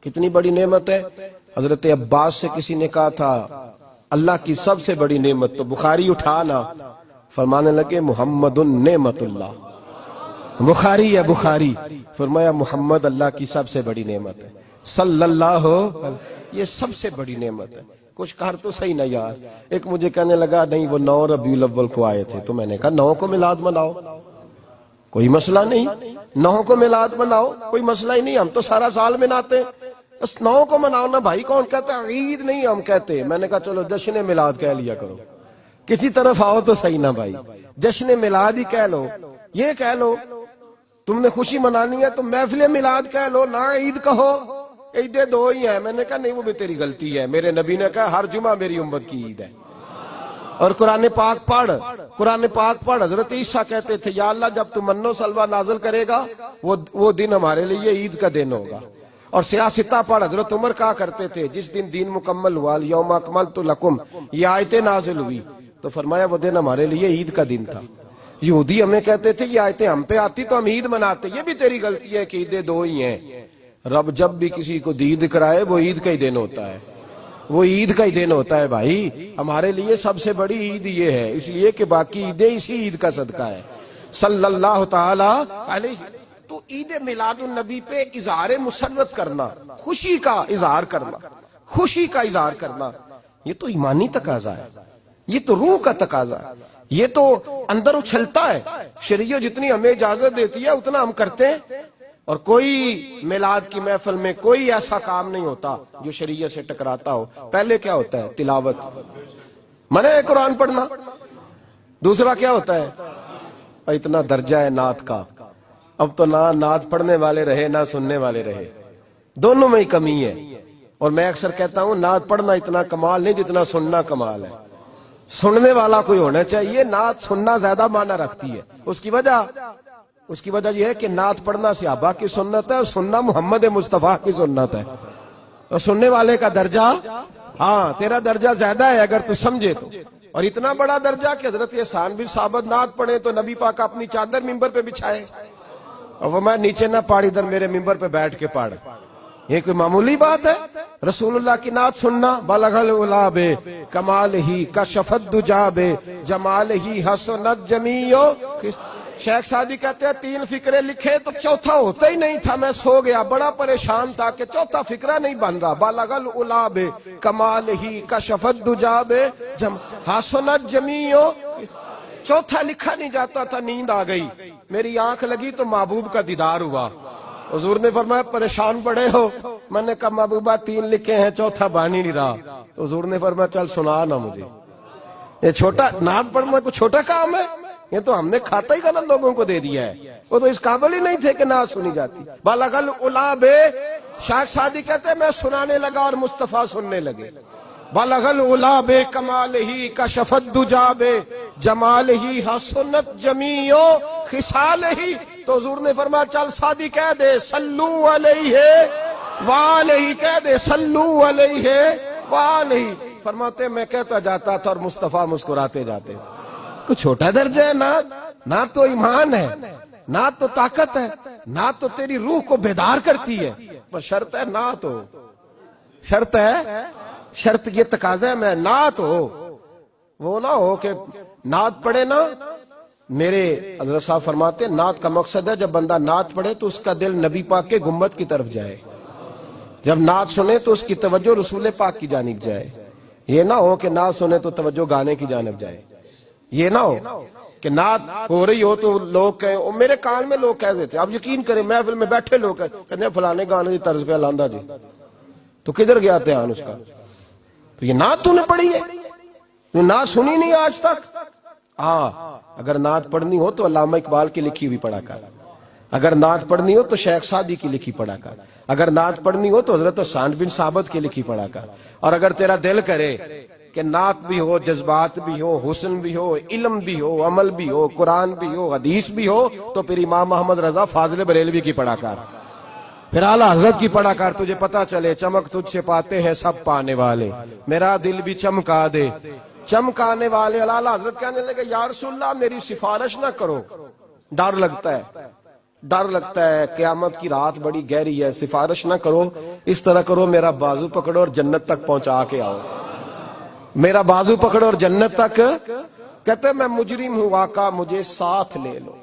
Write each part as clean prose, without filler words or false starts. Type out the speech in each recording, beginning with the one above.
کتنی بڑی نعمت ہے. حضرت عباس سے کسی نے کہا تھا اللہ کی سب سے بڑی نعمت, تو بخاری اٹھانا, فرمانے لگے محمد نعمت اللہ. بخاری ہے بخاری, فرمایا محمد اللہ کی سب سے بڑی نعمت ہے صلی اللہ, یہ سب سے بڑی نعمت ہے. کچھ کہا تو صحیح نہ یار. ایک مجھے کہنے لگا نہیں وہ 9 ربیع الاول کو آئے تھے, تو میں نے کہا 9 کو میلاد مناؤ, کوئی مسئلہ نہیں, 9 کو میلاد مناؤ, کوئی مسئلہ ہی نہیں, ہم تو سارا سال مناتے ہیں, بس 9 کو مناؤ نا بھائی. کون کہتا ہے عید نہیں ہم کہتے. میں نے کہا چلو جشن میلاد کہہ لیا کرو, کسی طرف آؤ تو صحیح نا بھائی, جشن میلاد ہی کہہ لو. یہ کہہ لو تم نے خوشی منانی ہے تو محفل میلاد کہہ لو, نہ عید کہو. عیدیں 2 ہی ہیں. میں نے کہا نہیں وہ بھی تیری غلطی ہے, میرے نبی نے کہا ہر جمعہ میری امت کی عید ہے. اور قرآن پاک پڑھ, قرآن پاک پڑھ. حضرت عیسیٰ کہتے تھے یا اللہ جب تو من و سلوہ نازل کرے گا وہ دن ہمارے لیے عید کا دن ہوگا. اور سیاستہ پڑھ. حضرت عمر کہا کرتے تھے جس دن دین مکمل ہوا یوم اکملت لکم, یہ آیتیں نازل ہوئی تو فرمایا وہ دن ہمارے لیے عید کا دن تھا. یہودی ہمیں کہتے تھے یہ آیتیں ہم پہ آتی تو ہم عید مناتے. یہ بھی تیری غلطی ہے کہ عیدیں 2 ہی ہیں. رب جب بھی کسی کو دید کرائے وہ عید کا ہی دن ہوتا ہے, وہ عید کا ہی دن ہوتا ہے بھائی. ہمارے لیے سب سے بڑی عید یہ ہے, اس لیے کہ باقی عیدیں اسی عید کا صدقہ ہے صلی اللہ تعالی علیہ. تو عید میلاد النبی پہ اظہار مسرت کرنا, خوشی کا اظہار کرنا, خوشی کا اظہار کرنا, یہ تو ایمانی تقاضا ہے, یہ تو روح کا تقاضا ہے, یہ تو اندر اچھلتا ہے. شریعت جتنی ہمیں اجازت دیتی ہے اتنا ہم کرتے ہیں. اور کوئی میلاد کی محفل میں کوئی ایسا کام نہیں ہوتا جو شریعت سے ٹکراتا ہو. پہلے کیا ہوتا ہے؟ تلاوت, منع ہے قرآن پڑھنا. دوسرا کیا ہوتا ہے؟ اتنا درجہ ہے نعت کا, اب تو نہ نعت پڑھنے والے رہے نہ سننے والے رہے, دونوں میں ہی کمی ہے. اور میں اکثر کہتا ہوں نعت پڑھنا اتنا کمال نہیں جتنا سننا کمال ہے. سننے والا کوئی ہونا چاہیے, نعت سننا زیادہ معنی رکھتی ہے. اس کی وجہ یہ ہے کہ نعت پڑھنا صحابہ کی سنت ہے اور سننا محمد مصطفیٰ کی سنت ہے. اور سننے والے کا درجہ, ہاں تیرا درجہ زیادہ ہے اگر تو سمجھے تو. اور اتنا بڑا درجہ کہ حضرت احسان بن ثابت نعت پڑھے تو نبی پاک اپنی چادر ممبر پہ بچھائے اور وہ میں نیچے نہ پاڑ, ادھر میرے ممبر پہ بیٹھ کے پاڑ. یہ کوئی معمولی بات ہے؟ رسول اللہ کی نعت سننا. بلغ العلا بے کمال ہی کشف الدجا بے جمال ہی حسنت جمیع. شیخ سعدی کہتے ہیں 3 فقرے لکھے تو چوتھا ہوتا ہی نہیں تھا, میں سو گیا, بڑا پریشان تھا کہ چوتھا فقرہ نہیں بن رہا. بلغ العلا بے کمال ہی کشف الدجا بے حسنت جمیع. چوتھا لکھا نہیں جاتا تھا, نیند آ گئی, میری آنکھ لگی تو محبوب کا دیدار ہوا. حضور نے فرمایا پریشان پڑے ہو؟ میں نے کہا محبوبہ 3 لکھے ہیں چوتھا بن ہی نہیں رہا. حضور نے فرمایا چل سنا نا مجھے. یہ چھوٹا نعت پڑھنا کوئی چھوٹا کام ہے؟ یہ تو ہم نے کھاتا ہی غلط لوگوں کو دے دیا ہے, وہ تو اس قابل ہی نہیں تھے کہ نعت سنی جاتی. بلغ العلا بے, شیخ سعدی کہتے ہیں میں سنانے لگا اور مصطفیٰ سننے لگے. بلغ العلا بے کمال ہی کشف الدجا بے جمال ہی حسنت جمیع خصال ہی. تو حضور نے فرمایا چل سعدی کہہ دے صلو علیہ وآلہ, کہہ دے صلو علیہ وآلہ. فرماتے میں کہتا جاتا تھا اور مصطفیٰ مسکراتے جاتے. کچھ چھوٹا درجہ ہے نہ تو ایمان ہے, نہ تو طاقت ہے, نہ تو تیری روح کو بیدار کرتی ہے, پر شرط ہے نہ تو, شرط ہے, شرط یہ تقاضا ہے میں نعت ہو. وہ نہ ہو کہ نعت پڑھے نا. میرے حضرت صاحب فرماتے ہیں نعت کا مقصد ہے جب بندہ نعت پڑھے تو اس کا دل نبی پاک کے گنبد کی طرف جائے, جب نعت سنے تو اس کی توجہ رسول پاک کی جانب جائے. یہ نہ ہو کہ نعت سنے تو توجہ گانے کی جانب جائے. یہ نہ ہو کہ نعت ہو رہی ہو تو لوگ کہیں, میرے کان میں لوگ کہہ دیتے ہیں, آپ یقین کریں محفل میں بیٹھے لوگ کہتے ہیں فلانے گانے کی طرز پہ لاندہ جی, تو کدھر گیا دھیان اس کا؟ تو یہ نعت تو نے پڑھی ہے, تو نعت سنی نہیں آج تک. ہاں اگر نعت پڑھنی ہو تو علامہ اقبال کی لکھی ہوئی پڑھا کر, اگر نعت پڑھنی ہو تو شیخ سعدی کی لکھی پڑھا کر, اگر نعت پڑھنی ہو تو حضرت احسان بن ثابت کی لکھی پڑھا کر. اور اگر تیرا دل کرے کہ نعت بھی ہو, جذبات بھی ہو, حسن بھی ہو, علم بھی ہو, عمل بھی ہو, قرآن بھی ہو, حدیث بھی ہو, تو پھر امام محمد رضا فاضل بریلوی کی پڑھا کر, پھر اعلیٰ حضرت کی پڑھا کر. تجھے پتا چلے چمک تجھ سے پاتے ہیں سب پانے والے, میرا دل بھی چمکا دے چمکانے والے. اعلیٰ حضرت کہنے لگے یا رسول اللہ میری سفارش نہ کرو, ڈر لگتا ہے. ڈر لگتا ہے قیامت کی رات بڑی گہری ہے، سفارش نہ کرو، اس طرح کرو میرا بازو پکڑو اور جنت تک پہنچا کے آؤ، میرا بازو پکڑو اور جنت تک۔ کہتے ہیں میں مجرم ہوں آقا مجھے ساتھ لے لو۔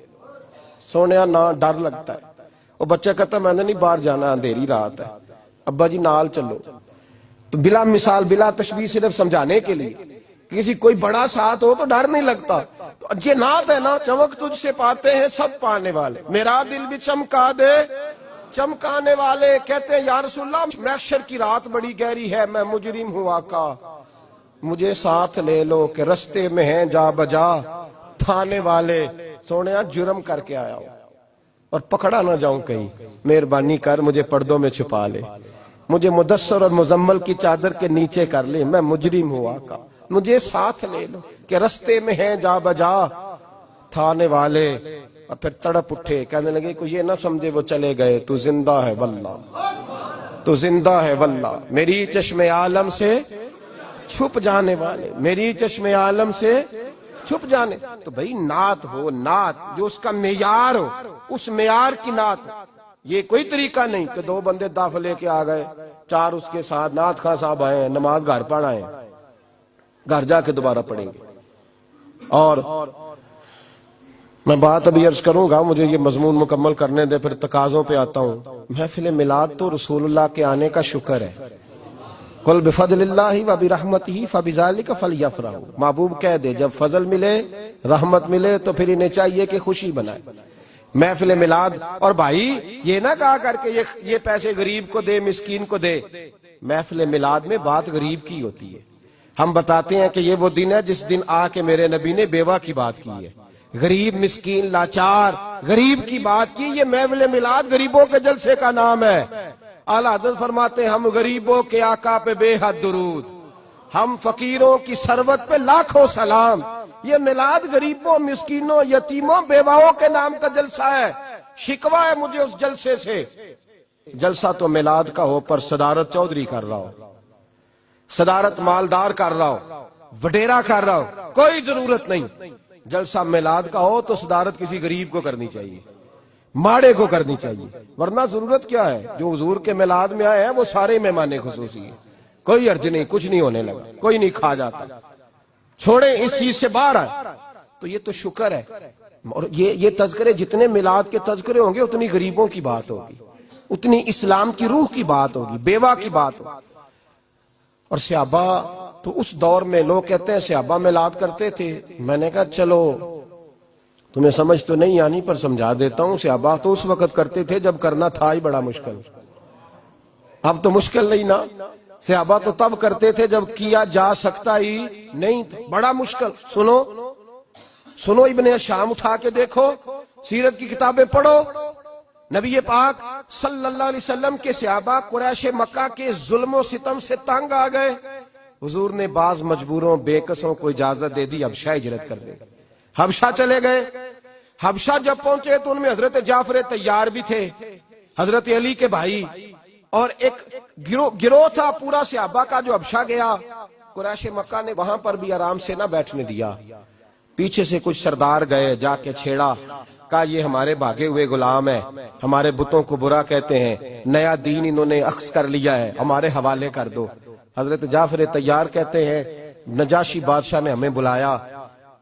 سونیا نہ ڈر لگتا ہے، وہ بچہ کہتا ہے میں نے نہیں باہر جانا، اندھیری رات ہے، ابا جی نال چلو۔ تو بلا مثال بلا تشبیہ صرف سمجھانے کے لیے، کسی کوئی بڑا ساتھ ہو تو ڈر نہیں لگتا۔ تو یہ نعت ہے نا، چمک تجھ سے پاتے ہیں سب پانے والے، میرا دل بھی چمکا دے چمکانے والے۔ کہتے ہیں یا رسول اللہ محشر کی رات بڑی گہری ہے، میں مجرم ہوں آقا مجھے ساتھ لے لو، کہ رستے میں ہیں جا بجا تھانے والے۔ سونیا جرم کر کے آیا ہوں اور پکڑا نہ جاؤں کہیں، مہربانی کر مجھے پردوں میں چھپا لے، مجھے مدثر اور مزمل کی چادر کے نیچے کر لے، میں مجرم ہوں آقا مجھے ساتھ لے لو، کہ رستے میں ہیں جا بجا تھانے والے۔ اور پھر تڑپ اٹھے، کہنے لگے کوئی یہ نہ سمجھے وہ چلے گئے، تو زندہ ہے واللہ تو زندہ ہے واللہ، میری چشم عالم سے چھپ جانے والے، میری چشم عالم سے چھپ جانے۔ تو بھئی نعت ہو، نعت جو اس کا معیار ہو، اس معیار کی نعت ہو۔ یہ کوئی طریقہ نہیں کہ دو بندے دف لے کے آ گئے، چار اس کے ساتھ نعت خواں صاحب آئے ہیں، نماز گھر پڑھ آئے ہیں، گھر جا کے دوبارہ پڑھیں گے۔ اور میں بات ابھی عرض کروں گا، مجھے یہ مضمون مکمل کرنے دے، پھر تقاضوں پہ آتا ہوں۔ محفل میلاد تو رسول اللہ کے آنے کا شکر ہے۔ قل بفضل اللہ وبرحمتہ فبذلک فلیفرحوا، محبوب کہہ دے جب فضل ملے رحمت ملے تو پھر انہیں چاہیے کہ خوشی بنائے۔ محفل میلاد، اور بھائی یہ نہ کہا کر کے یہ پیسے غریب کو دے مسکین کو دے، محفل میلاد میں بات غریب کی ہوتی ہے۔ ہم بتاتے ہیں کہ یہ وہ دن ہے جس دن آ کے میرے نبی نے بیوہ کی بات کی ہے، غریب مسکین لاچار غریب کی بات کی۔ یہ محفل میلاد غریبوں کے جلسے کا نام ہے۔ اعلیٰ حضرت فرماتے ہیں ہم غریبوں کے آقا پہ بے حد درود، ہم فقیروں کی ثروت پہ لاکھوں سلام۔ یہ میلاد غریبوں مسکینوں یتیموں بیواؤں کے نام کا جلسہ ہے۔ شکوہ ہے مجھے اس جلسے سے، جلسہ تو میلاد کا ہو پر صدارت چودھری کر رہا ہو، صدارت مالدار کر رہا ہو، وڈیرا کر رہا ہو، کوئی ضرورت نہیں۔ جلسہ میلاد کا ہو تو صدارت کسی غریب کو کرنی چاہیے، ماڑے کو کرنی چاہیے، ورنہ ضرورت کیا ہے؟ جو حضور کے میلاد میں آئے ہیں وہ سارے مہمان خصوصی ہیں، کوئی حرج نہیں، کچھ نہیں ہونے لگا، کوئی نہیں کھا جاتا، چھوڑیں اس چیز سے باہر آئے۔ تو یہ تو شکر ہے، اور یہ تذکرے جتنے میلاد کے تذکرے ہوں گے اتنی غریبوں کی بات ہوگی، اتنی اسلام کی روح کی بات ہوگی، بیوہ کی بات ہوگی۔ اور صحابہ تو اس دور میں لوگ کہتے ہیں صحابہ میلاد کرتے تھے، میں نے کہا چلو تمہیں سمجھ تو نہیں آنی پر سمجھا دیتا ہوں، صحابہ تو اس وقت کرتے تھے جب کرنا تھا ہی بڑا مشکل، اب تو مشکل نہیں نا، صحابہ تو تب کرتے تھے جب کیا جا سکتا ہی نہیں تھا، بڑا مشکل۔ سنو ابن شام اٹھا کے دیکھو، سیرت کی کتابیں پڑھو، نبی پاک صلی اللہ علیہ وسلم کے صحابہ قریش مکہ کے ظلم و ستم سے تنگ آ گئے، حضور نے بعض مجبوروں بے کسوں کو اجازت دے دی حبشہ ہجرت کر دے، حبشہ چلے گئے۔ حبشہ جب پہنچے تو ان میں حضرت جعفر طیار بھی تھے، حضرت علی کے بھائی، اور ایک گروہ تھا پورا صحابہ کا جو حبشہ گیا۔ قریش مکہ نے وہاں پر بھی آرام سے نہ بیٹھنے دیا، پیچھے سے کچھ سردار گئے، جا کے چھیڑا، کہا یہ ہمارے بھاگے ہوئے غلام ہیں، ہمارے بتوں کو برا کہتے ہیں، نیا دین انہوں نے اخذ کر لیا ہے، ہمارے حوالے کر دو۔ حضرت جعفر طیار کہتے ہیں نجاشی بادشاہ نے ہمیں بلایا،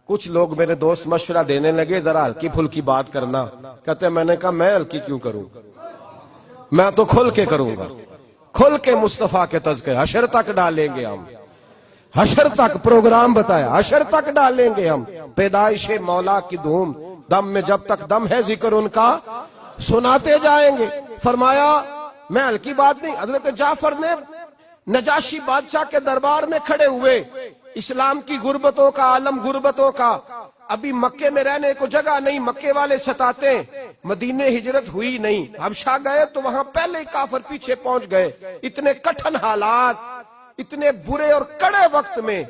کچھ لوگ میرے دوست مشورہ دینے لگے ذرا ہلکی پھلکی بات کرنا، کہتے ہیں میں نے کہا میں ہلکی کیوں کروں، میں تو کھل کے کروں گا، کھل کے مصطفیٰ کے تذکرے، حشر تک ڈالیں گے ہم، حشر تک پروگرام بتایا، حشر تک ڈالیں گے ہم، پیدائش مولا کی دھوم، دم میں جب تک دم ہے ذکر ان کا سناتے جائیں گے۔ فرمایا میں ہلکی بات نہیں، حضرت جعفر نے نجاشی بادشاہ کے دربار میں کھڑے ہوئے، اسلام کی غربتوں کا عالم، غربتوں کا، ابھی مکے میں رہنے کو جگہ نہیں، مکے والے ستاتے ہیں، مدینے ہجرت ہوئی نہیں، حبشہ گئے تو وہاں پہلے ہی کافر پیچھے پہنچ گئے، اتنے کٹھن حالات، اتنے برے اور کڑے وقت میں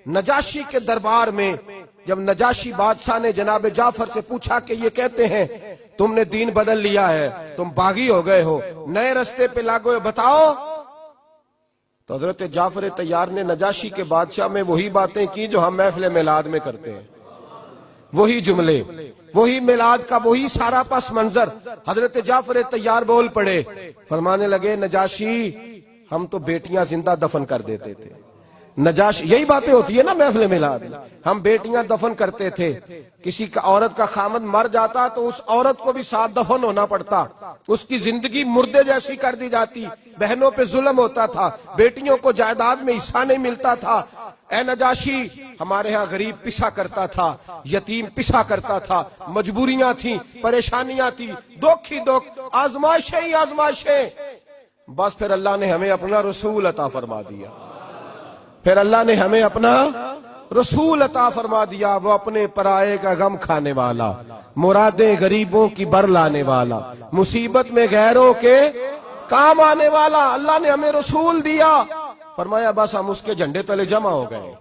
نجاشی کے دربار میں جب نجاشی بادشاہ نے جناب جعفر سے پوچھا کہ یہ کہتے ہیں تم نے دین بدل لیا ہے، تم باغی ہو گئے ہو، نئے رستے پہ لاگو، بتاؤ، تو حضرت جعفر طیار نے نجاشی کے بادشاہ میں وہی باتیں کی جو ہم محفل میلاد میں کرتے ہیں، وہی جملے، وہی میلاد کا وہی سارا پس منظر. حضرت جعفر طیار بول پڑے, فرمانے لگے نجاشی ہم تو بیٹیاں زندہ دفن کر دیتے تھے. نجاشی, یہی باتیں ہوتی ہے نا محفل میلاد, ہم بیٹیاں دفن کرتے تھے. کسی کا عورت کا خامد مر جاتا تو اس عورت کو بھی ساتھ دفن ہونا پڑتا, اس کی زندگی مردے جیسی کر دی جاتی. بہنوں پہ ظلم ہوتا تھا, بیٹیوں کو جائیداد میں حصہ نہیں ملتا تھا. اے نجاشی ہمارے ہاں غریب پسا کرتا تھا, یتیم پسا کرتا تھا, مجبوریاں تھیں, پریشانیاں تھیں, دکھ ہی دکھ, آزمائشیں ہی آزمائشیں. بس پھر اللہ نے ہمیں اپنا رسول عطا فرما دیا. پھر اللہ نے ہمیں اپنا رسول عطا فرما دیا. وہ اپنے پرائے کا غم کھانے والا, مرادیں غریبوں کی بر لانے والا, مصیبت میں غیروں کے کام آنے والا. اللہ نے ہمیں رسول دیا, فرمایا بس ہم اس کے جھنڈے تلے جمع ہو گئے.